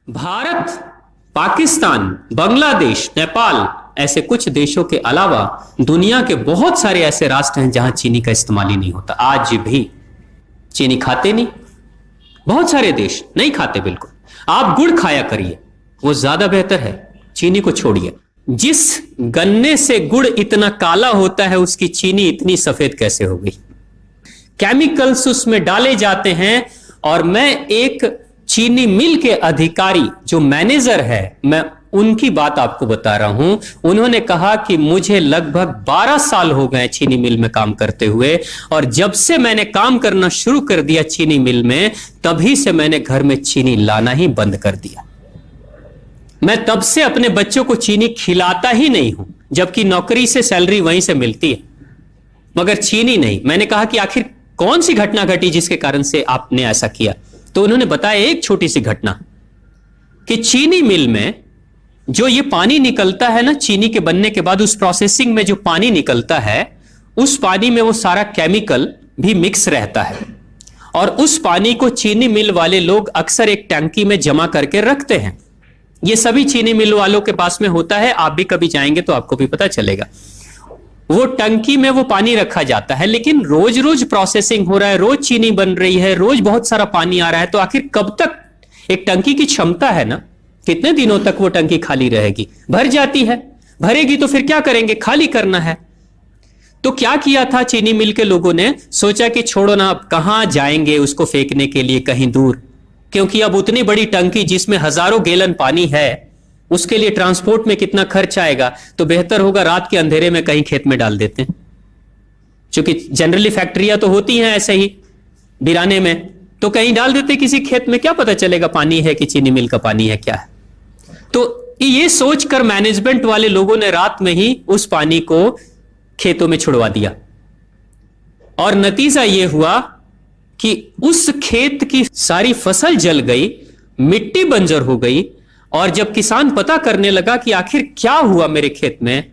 भारत, पाकिस्तान, बांग्लादेश, नेपाल ऐसे कुछ देशों के अलावा दुनिया के बहुत सारे ऐसे राष्ट्र हैं जहां चीनी का इस्तेमाल ही नहीं होता। आज भी चीनी खाते नहीं, बहुत सारे देश नहीं खाते बिल्कुल। आप गुड़ खाया करिए, वो ज्यादा बेहतर है, चीनी को छोड़िए। जिस गन्ने से गुड़ इतना काला होता है उसकी चीनी इतनी सफेद कैसे हो गई? केमिकल्स उसमें डाले जाते हैं। और मैं एक चीनी मिल के अधिकारी जो मैनेजर है, मैं उनकी बात आपको बता रहा हूं। उन्होंने कहा कि मुझे लगभग 12 साल हो गए चीनी मिल में काम करते हुए, और जब से मैंने काम करना शुरू कर दिया चीनी मिल में, तभी से मैंने घर में चीनी लाना ही बंद कर दिया। मैं तब से अपने बच्चों को चीनी खिलाता ही नहीं हूं, जबकि नौकरी से सैलरी वहीं से मिलती है, मगर चीनी नहीं। मैंने कहा कि आखिर कौन सी घटना घटी जिसके कारण से आपने ऐसा किया? तो उन्होंने बताया एक छोटी सी घटना कि चीनी मिल में जो ये पानी निकलता है ना, चीनी के बनने के बाद उस प्रोसेसिंग में जो पानी निकलता है, उस पानी में वो सारा केमिकल भी मिक्स रहता है, और उस पानी को चीनी मिल वाले लोग अक्सर एक टंकी में जमा करके रखते हैं। ये सभी चीनी मिल वालों के पास में होता है, आप भी कभी जाएंगे तो आपको भी पता चलेगा। वो टंकी में वो पानी रखा जाता है, लेकिन रोज रोज प्रोसेसिंग हो रहा है, रोज चीनी बन रही है, रोज बहुत सारा पानी आ रहा है, तो आखिर कब तक? एक टंकी की क्षमता है ना, कितने दिनों तक वो टंकी खाली रहेगी? भर जाती है, भरेगी तो फिर क्या करेंगे? खाली करना है। तो क्या किया था चीनी मिल के लोगों ने? सोचा कि छोड़ो ना, अब कहां जाएंगे उसको फेंकने के लिए कहीं दूर, क्योंकि अब उतनी बड़ी टंकी जिसमें हजारों गैलन पानी है, उसके लिए ट्रांसपोर्ट में कितना खर्च आएगा, तो बेहतर होगा रात के अंधेरे में कहीं खेत में डाल देते हैं। क्योंकि जनरली फैक्ट्रियां तो होती हैं ऐसे ही बिराने में, तो कहीं डाल देते किसी खेत में, क्या पता चलेगा पानी है कि चीनी मिल का पानी है, क्या है। तो ये सोचकर मैनेजमेंट वाले लोगों ने रात में ही उस पानी को खेतों में छुड़वा दिया, और नतीजा यह हुआ कि उस खेत की सारी फसल जल गई, मिट्टी बंजर हो गई। और जब किसान पता करने लगा कि आखिर क्या हुआ मेरे खेत में,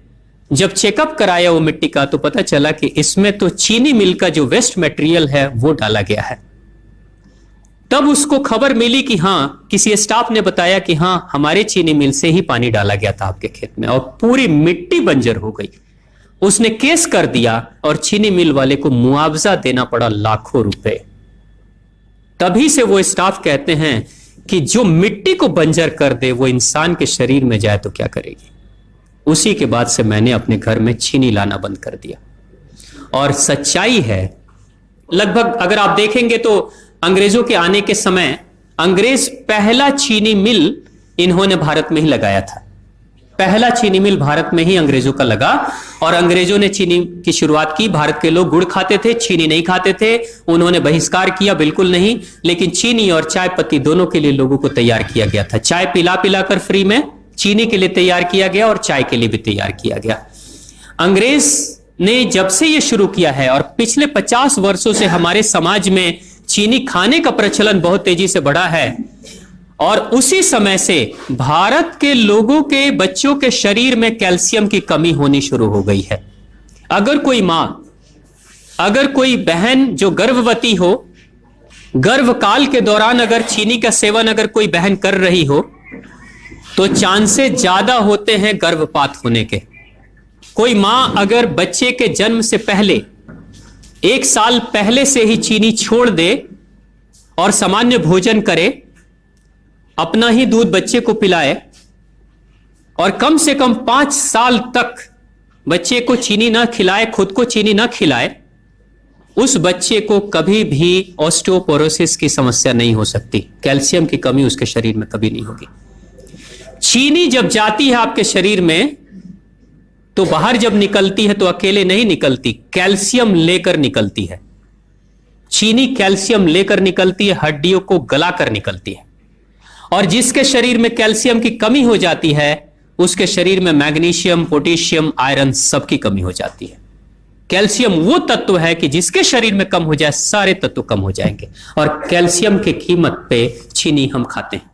जब चेकअप कराया वो मिट्टी का, तो पता चला कि इसमें तो चीनी मिल का जो वेस्ट मटेरियल है वो डाला गया है। तब उसको खबर मिली कि हां, किसी स्टाफ ने बताया कि हां, हमारे चीनी मिल से ही पानी डाला गया था आपके खेत में, और पूरी मिट्टी बंजर हो गई। उसने केस कर दिया और चीनी मिल वाले को मुआवजा देना पड़ा लाखों रुपए। तभी से वो स्टाफ कहते हैं कि जो मिट्टी को बंजर कर दे वो इंसान के शरीर में जाए तो क्या करेगी। उसी के बाद से मैंने अपने घर में चीनी लाना बंद कर दिया। और सच्चाई है, लगभग अगर आप देखेंगे तो अंग्रेजों के आने के समय अंग्रेज पहला चीनी मिल इन्होंने भारत में ही लगाया था। पहला चीनी मिल भारत में ही अंग्रेजों का लगा, और अंग्रेजों ने चीनी की शुरुआत की। भारत के लोग गुड़ खाते थे, चीनी नहीं खाते थे, उन्होंने बहिष्कार किया, बिल्कुल नहीं। लेकिन चीनी और चाय पत्ती दोनों के लिए लोगों को तैयार किया गया था। चाय पिला पिलाकर फ्री में चीनी के लिए तैयार किया गया, और चाय के लिए भी तैयार किया गया। अंग्रेज ने जब से यह शुरू किया है, और पिछले 50 वर्षों से हमारे समाज में चीनी खाने का प्रचलन बहुत तेजी से बढ़ा है, और उसी समय से भारत के लोगों के बच्चों के शरीर में कैल्शियम की कमी होनी शुरू हो गई है। अगर कोई मां, अगर कोई बहन जो गर्भवती हो, गर्भकाल के दौरान अगर चीनी का सेवन अगर कोई बहन कर रही हो, तो चांसेस ज्यादा होते हैं गर्भपात होने के। कोई मां अगर बच्चे के जन्म से पहले 1 साल पहले से ही चीनी छोड़ दे और सामान्य भोजन करे, अपना ही दूध बच्चे को पिलाए, और कम से कम 5 साल तक बच्चे को चीनी ना खिलाए, खुद को चीनी ना खिलाए, उस बच्चे को कभी भी ऑस्टियोपोरोसिस की समस्या नहीं हो सकती। कैल्शियम की कमी उसके शरीर में कभी नहीं होगी। चीनी जब जाती है आपके शरीर में, तो बाहर जब निकलती है तो अकेले नहीं निकलती, कैल्शियम लेकर निकलती है। चीनी कैल्शियम लेकर निकलती है, हड्डियों को गलाकर निकलती है। और जिसके शरीर में कैल्शियम की कमी हो जाती है, उसके शरीर में मैग्नीशियम, पोटेशियम, आयरन सबकी कमी हो जाती है। कैल्शियम वो तत्व है कि जिसके शरीर में कम हो जाए, सारे तत्व कम हो जाएंगे। और कैल्शियम की कीमत पे चीनी हम खाते हैं।